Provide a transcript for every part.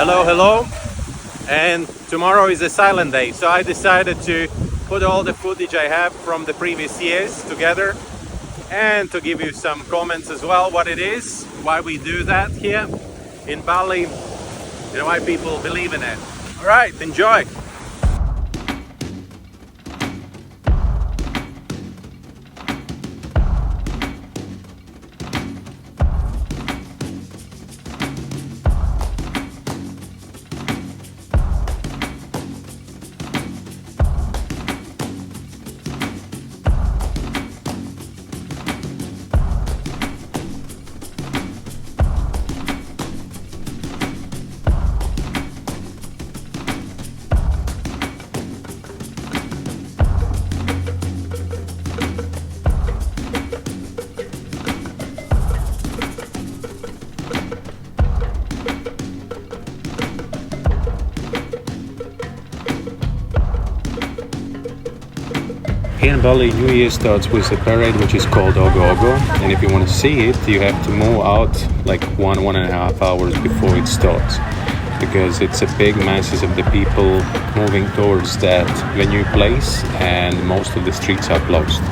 Hello. And tomorrow is a silent day, so I decided to put all the footage I have from the previous years together and to give you some comments as well, what it is, why we do that here in Bali, and why people believe in it. All right, enjoy. Here in Bali, New Year starts with a parade which is called Ogo-Ogo, and if you want to see it, you have to move out like 1.5 hours before it starts, because it's a big masses of the people moving towards that venue place, and most of the streets are closed.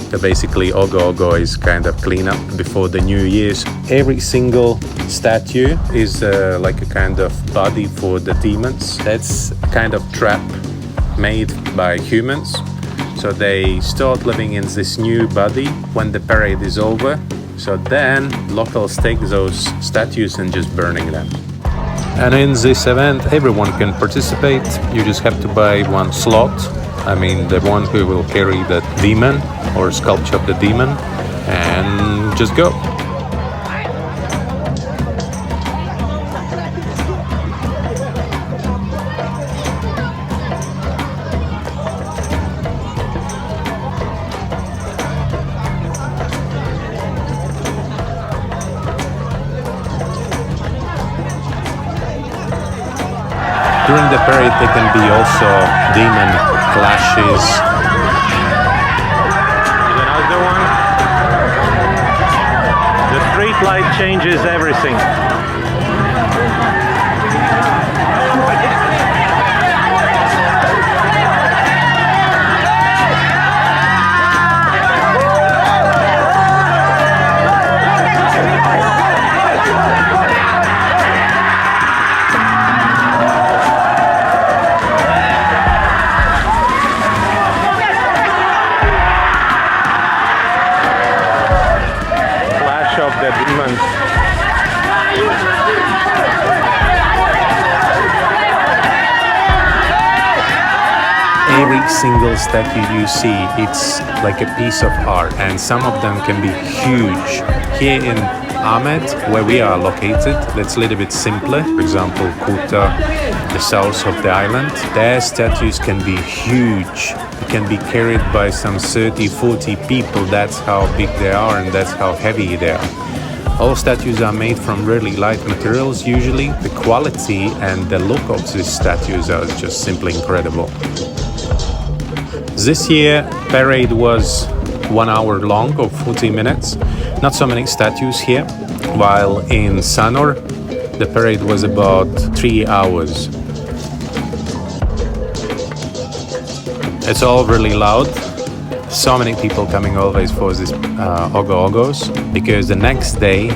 So basically Ogo-Ogo is kind of cleanup before the New Year's. Every single statue is like a kind of body for the demons. That's a kind of trap made by humans. So they start living in this new body when the parade is over. So then locals take those statues and just burning them. And in this event, everyone can participate. You just have to buy one slot. I mean, the one who will carry the demon or sculpture of the demon, and just go. During the parade, there can be also demon clashes. Another one. The street light changes everything. Of the demons. Every single statue you see, it's like a piece of art, and some of them can be huge. Here in Ahmed, where we are located, that's a little bit simpler. For example, Kuta, the south of the island, their statues can be huge. It can be carried by some 30-40 people. That's how big they are, and that's how heavy they are. All statues are made from really light materials usually. The quality and the look of these statues are just simply incredible. This year, parade was 1 hour long or 40 minutes. Not so many statues here, while in Sanur, the parade was about 3 hours. It's all really loud. So many people coming always for this Ogo-Ogos, because the next day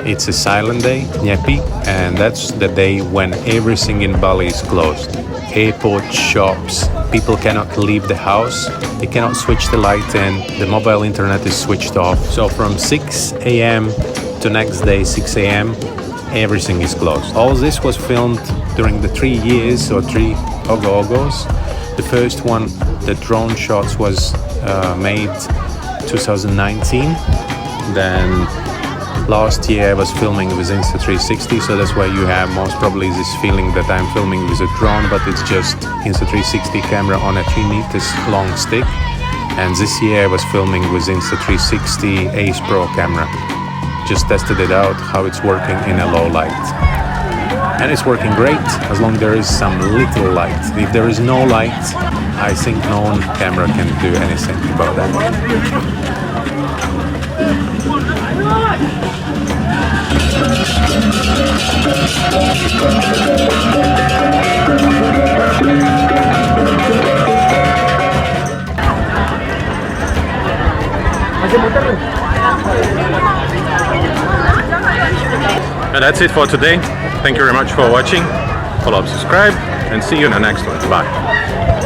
it's a silent day, Nyepi, and that's the day when everything in Bali is closed. Airport, shops, people cannot leave the house, they cannot switch the light in, the mobile internet is switched off. So from 6 a.m. to next day 6 a.m. everything is closed. All this was filmed during the 3 years or 3 Ogo-Ogos. The first one, the drone shots, was made 2019. Then Last year I was filming with Insta360, so that's why you have most probably this feeling that I'm filming with a drone, but it's just Insta360 camera on a 3 meters long stick. And this year I was filming with Insta360 Ace Pro camera. Just tested it out, how it's working in a low light. And it's working great, as long as there is some little light. If there is no light, I think no camera can do anything about that. And that's it for today. Thank you very much for watching. Follow up, subscribe, and see you in the next one. Bye.